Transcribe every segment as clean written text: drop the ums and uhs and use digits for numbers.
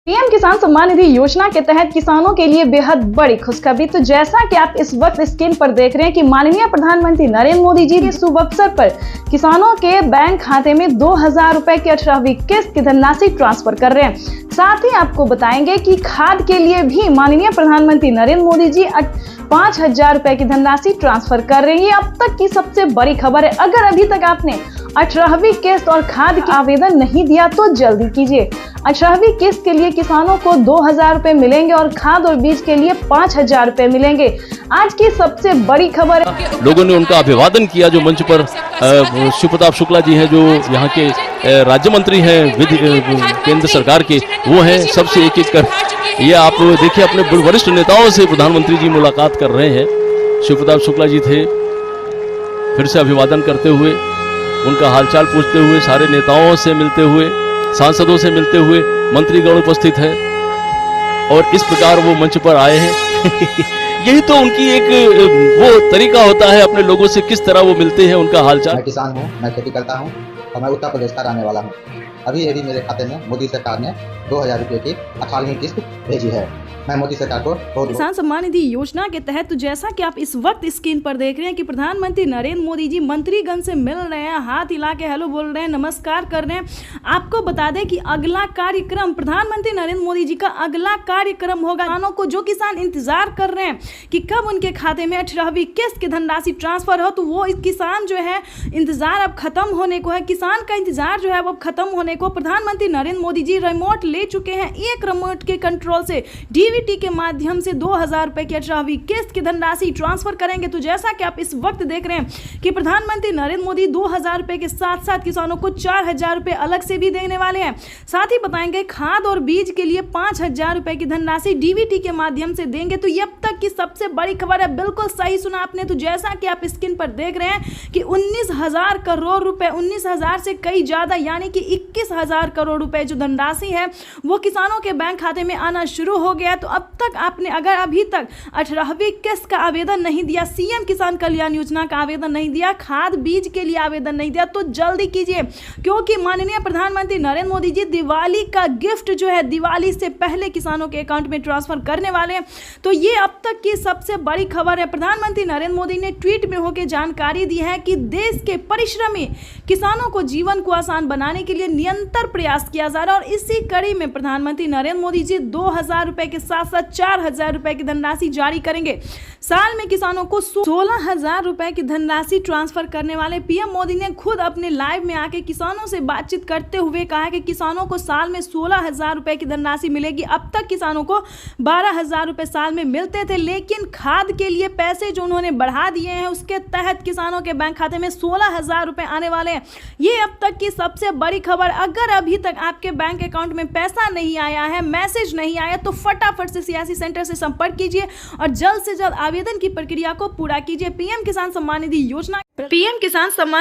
PM किसान सम्मान निधि योजना के तहत किसानों के लिए बेहद बड़ी खुशखबरी। तो जैसा कि आप इस वक्त स्क्रीन पर देख रहे हैं कि माननीय प्रधानमंत्री नरेंद्र मोदी जी के शुभ अवसर पर किसानों के बैंक खाते में 2000 रुपए की 18वीं किस्त की धनराशि ट्रांसफर कर रहे हैं। साथ ही आपको बताएंगे कि खाद के लिए भी माननीय प्रधानमंत्री नरेंद्र मोदी जी 5000 रुपए की धनराशि ट्रांसफर कर रहे हैं। ये अब तक की सबसे बड़ी खबर है। अगर अभी तक आपने 18वीं किस्त और खाद का आवेदन नहीं दिया तो जल्दी कीजिए। 18वीं किस्त के लिए किसानों को 2000 रुपए मिलेंगे और खाद और बीज के लिए 5000 रुपए मिलेंगे। आज की सबसे बड़ी खबर है। लोगों ने उनका अभिवादन किया। जो मंच पर शिव प्रताप शुक्ला जी हैं, जो यहाँ के राज्य मंत्री हैं विधि केंद्र सरकार के, वो हैं सबसे एक एक कर। ये आप देखिए, अपने वरिष्ठ नेताओं से प्रधानमंत्री जी मुलाकात कर रहे हैं। शिव प्रताप शुक्ला जी थे, फिर से अभिवादन करते हुए, उनका हालचाल पूछते हुए, सारे नेताओं से मिलते हुए, सांसदों से मिलते हुए, मंत्रीगण उपस्थित है और इस प्रकार वो मंच पर आए हैं। यही तो उनकी एक वो तरीका होता है, अपने लोगों से किस तरह वो मिलते हैं, उनका हालचाल। मैं किसान हूँ, मैं खेती करता हूँ और मैं उत्तर प्रदेश का रहने वाला हूँ। अभी मेरे खाते में मोदी सरकार ने 2000 रुपये की 18वीं किस्त भेजी है। मैं मोदी सरकार को किसान सम्मान निधि योजना के तहत तो जैसा कि आप इस वक्त स्क्रीन पर देख रहे हैं कि प्रधानमंत्री नरेंद्र मोदी जी मंत्रीगण से मिल रहे हैं, हाथ हिला के हेलो बोल रहे हैं, नमस्कार कर रहे हैं। आपको बता दें कि अगला कार्यक्रम प्रधानमंत्री नरेंद्र मोदी जी का अगला कार्यक्रम होगा। किसानों को, जो किसान इंतजार कर रहे हैं कि कब उनके खाते में 18वीं किस्त की धनराशि ट्रांसफर हो, तो वो किसान जो है इंतजार अब खत्म होने को है। किसान का इंतजार जो है वो अब खत्म होने को प्रधानमंत्री नरेंद्र मोदी जी रिमोट ले चुके हैं। एक रिमोट के कंट्रोल से डीबीटी के माध्यम से 2000 रुपए की 18वीं किस्त की धनराशि ट्रांसफर करेंगे। तो जैसा कि आप इस वक्त देख रहे हैं कि प्रधानमंत्री नरेंद्र मोदी 2000 रुपए के साथ साथ किसानों को 4000 रुपए अलग से भी देने वाले हैं। साथ ही बताएंगे खाद और बीज के लिए 5000 रुपए की धनराशि डीबीटी के माध्यम से देंगे। तो ये अब तक की सबसे बड़ी खबर है। बिल्कुल सही सुना आपने। तो जैसा कि आप स्क्रीन पर देख रहे हैं कि 19,000 करोड़ रुपए, 19,000 से कई ज्यादा यानी कि 21,000 करोड़ रुपए जो धनराशि है वो किसानों के बैंक खाते में आना शुरू हो गया। तो अब तक आपने अगर अभी तक 18वीं किस्त का आवेदन नहीं दिया, सीएम किसान कल्याण योजना का आवेदन नहीं दिया, खाद बीज के लिए आवेदन नहीं दिया, तो जल्दी कीजिए, क्योंकि माननीय प्रधानमंत्री नरेंद्र मोदी जी दिवाली का गिफ्ट जो है दिवाली से पहले किसानों के अकाउंट में ट्रांसफर करने वाले हैं। तो ये अब तक की सबसे बड़ी खबर है। प्रधानमंत्री नरेंद्र मोदी ने ट्वीट में होकर जानकारी दी है कि देश के परिश्रमी किसानों को जीवन को आसान बनाने के लिए निरंतर प्रयास किया जा रहा है। और इसी कड़ी में प्रधानमंत्री नरेंद्र मोदी जी 2000 रुपए के साथ साथ 4000 रुपए की धनराशि जारी करेंगे। साल में किसानों को 16,000 रुपए की धनराशि ट्रांसफर करने वाले पीएम मोदी ने खुद अपने लाइव में आके किसानों से बातचीत करते हुए कहा कि किसानों को साल में 16,000 रुपए की धनराशि मिलेगी। अब तक किसानों को 12,000 रुपए साल में मिलते थे, लेकिन खाद के लिए पैसे जो उन्होंने बढ़ा दिए हैं उसके तहत किसानों के बैंक खाते में 16,000 रुपए आने वाले हैं। ये अब तक की सबसे बड़ी खबर। अगर अभी तक आपके बैंक अकाउंट में पैसा नहीं आया है, मैसेज नहीं आया, तो फटाफट से सियासी सेंटर से संपर्क कीजिए और जल्द से जल्द आवेदन की प्रक्रिया को पूरा कीजिए। पीएम किसान सम्मान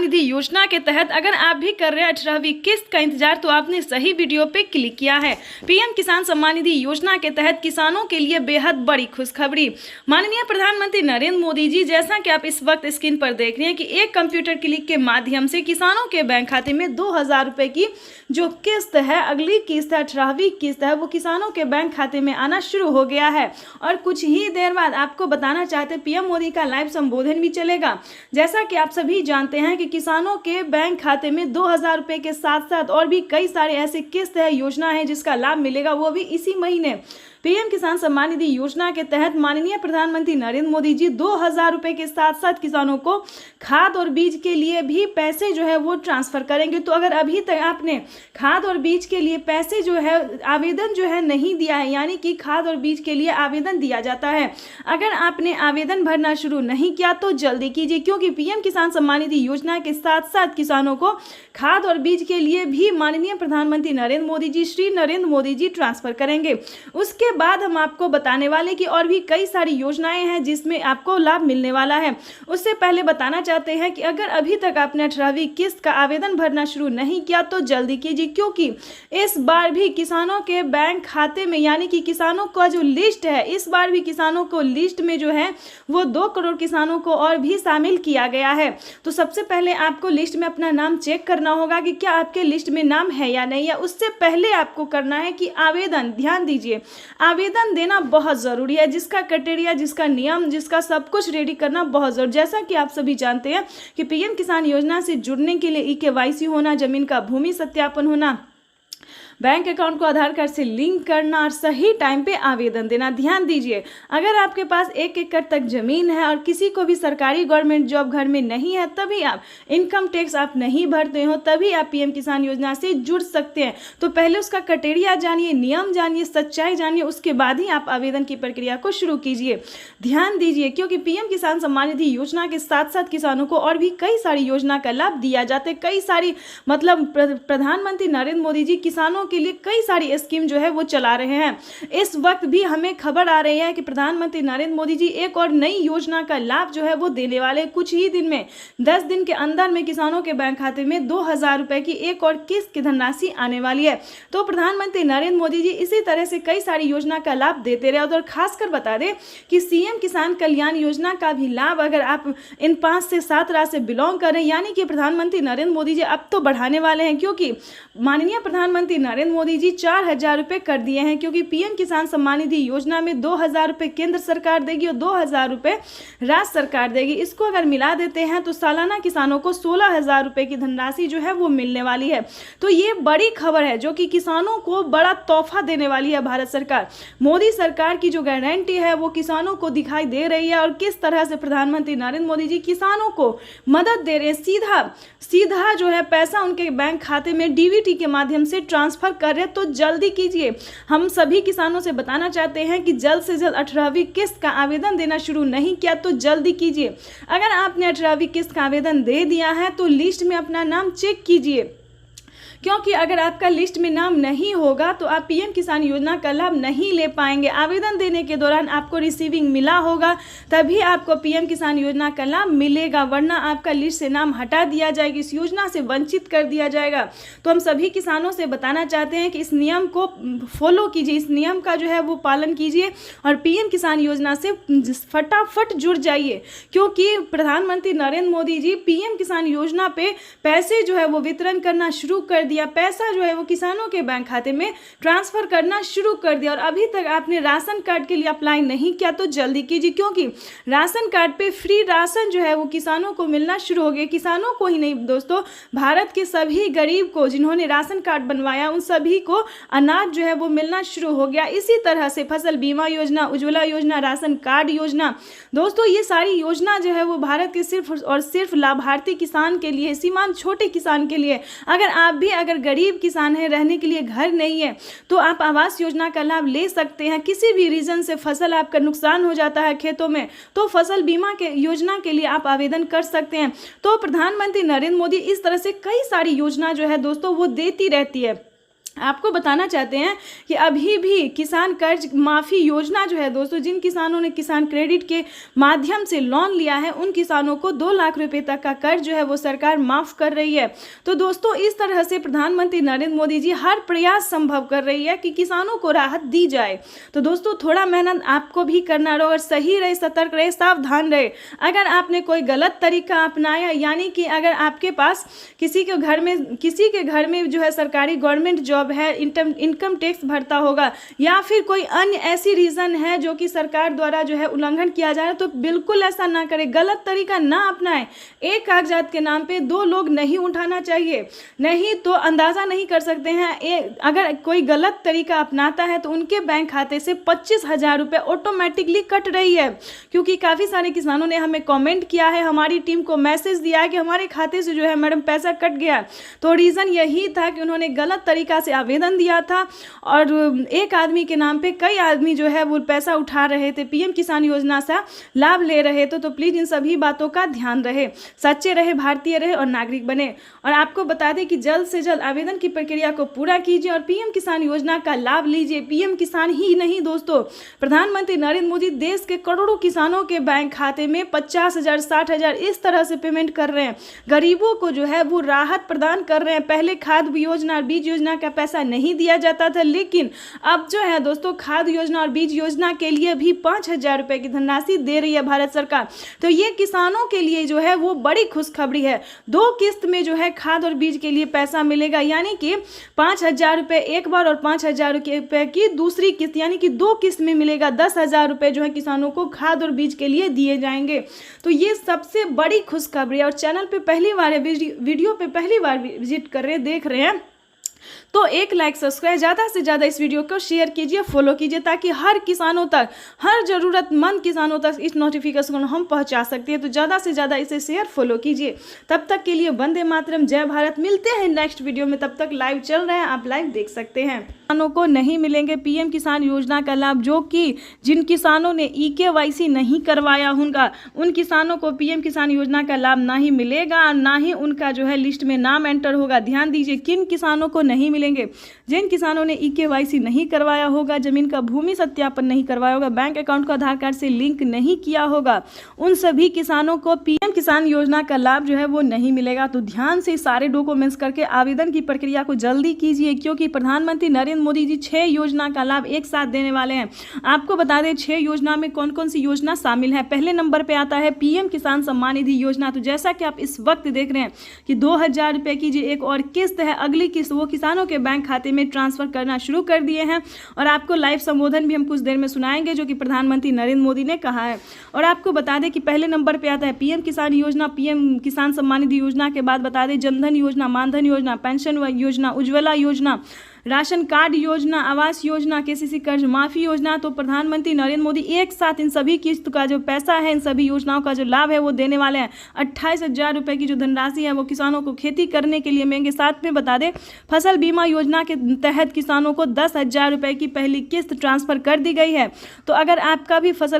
निधि योजना के तहत अगर आप भी कर रहे हैं 18वीं किस्त का इंतजार, तो आपने सही वीडियो पे क्लिक किया है। पीएम किसान सम्मान निधि योजना के तहत किसानों के लिए बेहद बड़ी खुशखबरी। माननीय प्रधानमंत्री नरेंद्र मोदी जी, जैसा कि आप इस वक्त स्क्रीन पर देख रहे हैं कि एक कंप्यूटर क्लिक के माध्यम से किसानों के बैंक खाते में 2000 रुपए की जो किस्त है, अगली किस्त है, 18वीं किस्त है, वो किसानों के बैंक खाते में आना शुरू हो गया है। और कुछ ही देर बाद आपको बताना चाहते पीएम मोदी का लाइव संबोधन भी चलेगा। जैसा कि आप सभी जानते हैं कि किसानों के बैंक खाते में 2000 रुपए के साथ साथ और भी कई सारे ऐसे किस्त है, योजना है जिसका लाभ मिलेगा, वो भी इसी महीने। पीएम किसान सम्मान निधि योजना के तहत माननीय प्रधानमंत्री नरेंद्र मोदी जी 2000 रुपए के साथ साथ किसानों को खाद और बीज के लिए भी पैसे जो है वो ट्रांसफर करेंगे। तो अगर अभी तक आपने खाद और बीज के लिए पैसे जो है आवेदन जो है नहीं दिया है, यानी कि खाद और बीज के लिए आवेदन दिया जाता है, अगर आपने आवेदन भरना शुरू नहीं किया तो जल्दी कीजिए, क्योंकि पीएम किसान सम्मान निधि योजना के साथ साथ किसानों को खाद और बीज के लिए भी माननीय प्रधानमंत्री नरेंद्र मोदी जी, श्री नरेंद्र मोदी जी ट्रांसफर करेंगे। उसके बाद हम आपको बताने वाले कि और भी कई सारी योजनाएं हैं जिसमें आपको लाभ मिलने वाला है। उससे पहले बताना चाहते हैं कि अगर अभी तक आपने 18वीं किस्त का आवेदन भरना शुरू नहीं किया तो जल्दी कीजिए, क्योंकि इस बार भी किसानों के बैंक खाते में, यानी कि किसानों का जो लिस्ट है, इस बार भी किसानों को लिस्ट में जो है वो 2 करोड़ किसानों को और भी शामिल किया गया है। तो सबसे पहले आपको लिस्ट में अपना नाम चेक करना होगा कि क्या आपके लिस्ट में नाम है या नहीं है। उससे पहले आपको करना है कि आवेदन, ध्यान दीजिए, आवेदन देना बहुत ज़रूरी है। जिसका क्राइटेरिया, जिसका नियम, जिसका सब कुछ रेडी करना बहुत ज़रूरी। जैसा कि आप सभी जानते हैं कि पीएम किसान योजना से जुड़ने के लिए KYC होना, जमीन का भूमि सत्यापन होना, बैंक अकाउंट को आधार कार्ड से लिंक करना और सही टाइम पे आवेदन देना। ध्यान दीजिए, अगर आपके पास 1 एकड़ तक जमीन है और किसी को भी सरकारी गवर्नमेंट जॉब घर में नहीं है, तभी आप इनकम टैक्स आप नहीं भरते हो, तभी आप पीएम किसान योजना से जुड़ सकते हैं। तो पहले उसका क्राइटेरिया जानिए, नियम जानिए, सच्चाई जानिए, उसके बाद ही आप आवेदन की प्रक्रिया को शुरू कीजिए। ध्यान दीजिए, क्योंकि पीएम किसान सम्मान निधि योजना के साथ साथ किसानों को और भी कई सारी योजना का लाभ दिया जाता है। कई सारी, मतलब प्रधानमंत्री नरेंद्र मोदी जी किसानों के लिए कई सारी स्कीम जो है वो चला रहे हैं। इस वक्त भी हमें खबर आ रही है कि प्रधानमंत्री नरेंद्र मोदी जी एक और नई योजना का लाभ जो है वो देने वाले। कुछ ही दिन में, 10 दिन के अंदर में किसानों के बैंक खाते में 2000 रुपए की एक और किस्त की धनराशि आने वाली है। तो प्रधानमंत्री नरेंद्र मोदी जी इसी तरह से कई सारी योजना का लाभ देते रहे। और खासकर बता दें कि सीएम किसान कल्याण योजना का भी लाभ, अगर आप इन 5 से 7 राज्य से बिलोंग करें, यानी कि प्रधानमंत्री नरेंद्र मोदी जी अब तो बढ़ाने वाले हैं, क्योंकि माननीय प्रधानमंत्री नरेंद्र मोदी जी 4000 रुपए कर दिए हैं। क्योंकि पीएम किसान सम्मान निधि योजना में 2000 रुपए केंद्र सरकार देगी और 2000 रुपए राज्य सरकार देगी। इसको अगर मिला देते हैं तो सालाना किसानों को 16000 रुपए की धनराशि जो है वो मिलने वाली है। तो ये बड़ी खबर है जो कि किसानों को बड़ा तोहफा देने वाली है भारत सरकार। मोदी सरकार की जो गारंटी है वो किसानों को दिखाई दे रही है और किस तरह से प्रधानमंत्री नरेंद्र मोदी जी किसानों को मदद दे रहे हैं। सीधा जो है पैसा उनके बैंक खाते में डीबीटी के माध्यम से ट्रांसफर कर रहे हैं। तो जल्दी कीजिए। हम सभी किसानों से बताना चाहते हैं कि जल्द से जल्द 18वीं किस्त का आवेदन देना शुरू नहीं किया तो जल्दी कीजिए। अगर आपने 18वीं किस्त का आवेदन दे दिया है तो लिस्ट में अपना नाम चेक कीजिए, क्योंकि अगर आपका लिस्ट में नाम नहीं होगा तो आप पीएम किसान योजना का लाभ नहीं ले पाएंगे। आवेदन देने के दौरान आपको रिसीविंग मिला होगा, तभी आपको पीएम किसान योजना का लाभ मिलेगा, वरना आपका लिस्ट से नाम हटा दिया जाएगा, इस योजना से वंचित कर दिया जाएगा। तो हम सभी किसानों से बताना चाहते हैं कि इस नियम को फॉलो कीजिए, इस नियम का जो है वो पालन कीजिए और पीएम किसान योजना से फटाफट जुड़ जाइए, क्योंकि प्रधानमंत्री नरेंद्र मोदी जी पीएम किसान योजना पे पैसे जो है वो वितरण करना शुरू कर दिया। पैसा जो है वो किसानों के बैंक खाते में ट्रांसफर करना शुरू कर दिया। और अभी तक आपने राशन कार्ड के लिए अप्लाई नहीं किया तो जल्दी कीजिए, क्योंकि राशन कार्ड पे फ्री राशन जो है वो किसानों को मिलना शुरू हो गया। किसानों को ही नहीं दोस्तों, भारत के सभी गरीब को जिन्होंने राशन कार्ड बनवाया उन सभी को अनाज जो है वो मिलना शुरू हो गया। इसी तरह से फसल बीमा योजना, उज्ज्वला योजना, राशन कार्ड योजना, दोस्तों ये सारी योजना जो है वो भारत के सिर्फ और सिर्फ लाभार्थी किसान के लिए, सीमांत छोटे किसान के लिए। अगर गरीब किसान है, रहने के लिए घर नहीं है, तो आप आवास योजना का लाभ ले सकते हैं। किसी भी रीजन से फसल आपका नुकसान हो जाता है खेतों में, तो फसल बीमा के योजना के लिए आप आवेदन कर सकते हैं। तो प्रधानमंत्री नरेंद्र मोदी इस तरह से कई सारी योजना जो है दोस्तों वो देती रहती है। आपको बताना चाहते हैं कि अभी भी किसान कर्ज माफ़ी योजना जो है दोस्तों, जिन किसानों ने किसान क्रेडिट के माध्यम से लोन लिया है उन किसानों को 2 लाख रुपए तक का कर्ज जो है वो सरकार माफ़ कर रही है। तो दोस्तों इस तरह से प्रधानमंत्री नरेंद्र मोदी जी हर प्रयास संभव कर रही है कि किसानों को राहत दी जाए। तो दोस्तों थोड़ा मेहनत आपको भी करना रहो और सही रहे, सतर्क रहे, सावधान रहे। अगर आपने कोई गलत तरीका अपनाया, यानी कि अगर आपके पास किसी के घर में जो है सरकारी गवर्नमेंट जॉब है, इनकम टैक्स भरता होगा, या फिर कोई अन्य ऐसी रीजन है जो कि सरकार द्वारा जो है उल्लंघन किया जा रहा है, तो बिल्कुल ऐसा ना करें, गलत तरीका ना अपनाएं। एक कागजात के नाम पे 2 लोग नहीं उठाना चाहिए, नहीं तो अंदाजा नहीं कर सकते हैं। अगर कोई गलत तरीका अपनाता है तो उनके बैंक खाते से 25,000 रुपये ऑटोमेटिकली कट रही है। क्योंकि काफ़ी सारे किसानों ने हमें कॉमेंट किया है, हमारी टीम को मैसेज दिया है कि हमारे खाते से जो है मैडम पैसा कट गया। तो रीज़न यही था कि उन्होंने गलत तरीका से आवेदन दिया था और एक आदमी के नाम पे कई आदमी जो है वो पैसा उठा रहे थे, पीएम किसान योजना से लाभ ले रहे थे। तो प्लीज़ इन सभी बातों का ध्यान रहे, सच्चे रहे, भारतीय रहे और नागरिक बने। और आपको बता दें कि जल्द से जल्द आवेदन की प्रक्रिया को पूरा कीजिए और पीएम किसान योजना का लाभ लीजिए। पीएम किसान ही नहीं दोस्तों, प्रधानमंत्री नरेंद्र मोदी देश के करोड़ों किसानों के बैंक खाते में 50,000 60,000 इस तरह से पेमेंट कर रहे हैं। गरीबों को जो है वो राहत प्रदान कर रहे हैं। पहले खाद योजना और बीज योजना का पैसा नहीं दिया जाता था, लेकिन अब जो है दोस्तों खाद योजना और बीज योजना के लिए भी 5,000 रुपये की धनराशि दे रही है भारत सरकार। तो ये किसानों के लिए जो है वो बड़ी खुशखबरी है। 2 किस्त में जो है खाद और बीज के लिए पैसा मिलेगा, यानी कि 5,000 रुपये एक बार और 5,000 रुपये की दूसरी किस्त, यानी कि 2 किस्त में मिलेगा। 10,000 रुपये जो है किसानों को खाद और बीज के लिए दिए जाएंगे। तो ये सबसे बड़ी खुशखबरी है। और चैनल पे पहली बार है, वीडियो पे पहली बार विजिट कर रहे हैं, देख रहे हैं, तो एक लाइक सब्सक्राइब, ज़्यादा से ज़्यादा इस वीडियो को शेयर कीजिए, फॉलो कीजिए, ताकि हर किसानों तक, हर ज़रूरतमंद किसानों तक इस नोटिफिकेशन को हम पहुंचा सकते हैं। तो ज़्यादा से ज़्यादा इसे शेयर फॉलो कीजिए। तब तक के लिए वंदे मातरम, जय भारत। मिलते हैं नेक्स्ट वीडियो में, तब तक लाइव चल रहा है, आप लाइव देख सकते हैं। किसानों को नहीं मिलेंगे पीएम किसान योजना का लाभ, जो कि जिन किसानों ने EKYC नहीं करवाया होगा उन किसानों को पीएम किसान योजना का लाभ ना ही मिलेगा और ना ही उनका जो है लिस्ट में नाम एंटर होगा। ध्यान दीजिए, किन किसानों को नहीं मिलेंगे? जिन किसानों ने EKYC नहीं करवाया होगा, जमीन का भूमि सत्यापन नहीं करवाया होगा, बैंक अकाउंट को आधार कार्ड से लिंक नहीं किया होगा, उन सभी किसानों को पीएम किसान योजना का लाभ जो है वो नहीं मिलेगा। तो ध्यान से सारे डॉक्यूमेंट्स करके आवेदन की प्रक्रिया को जल्दी कीजिए, क्योंकि प्रधानमंत्री नरेंद्र मोदी जी 6 योजना का लाभ एक साथ देने वाले हैं। आपको बता दें 6 योजना में कौन कौन सी योजना शामिल है। पहले नंबर पे आता है पीएम किसान सम्मान निधि योजना। तो जैसा कि आप इस वक्त देख रहे हैं कि 2,000 रुपये की जो एक और किस्त है, अगली किस्त वो किसानों के बैंक खाते में ट्रांसफर करना शुरू कर दिए हैं। और आपको लाइव संबोधन भी हम कुछ देर में सुनाएंगे, जो कि प्रधानमंत्री नरेंद्र मोदी ने कहा है। और आपको बता दें कि पहले नंबर पे आता है पीएम किसान योजना, पीएम किसान सम्मान निधि योजना के बाद बता दें जनधन योजना, मानधन योजना, पेंशन योजना, उज्ज्वला योजना, राशन कार्ड योजना, आवास योजना, KCC कर्ज माफी योजना। तो प्रधानमंत्री नरेंद्र मोदी एक साथ इन सभी किस्त का जो पैसा है, इन सभी योजनाओं का जो लाभ है वो देने वाले हैं। 28,000 रुपये की जो धनराशि है वो किसानों को खेती करने के लिए मिलेंगे। साथ में बता दें फसल बीमा योजना के तहत किसानों को 10,000 रुपये की पहली किस्त ट्रांसफर कर दी गई है। तो अगर आपका भी फसल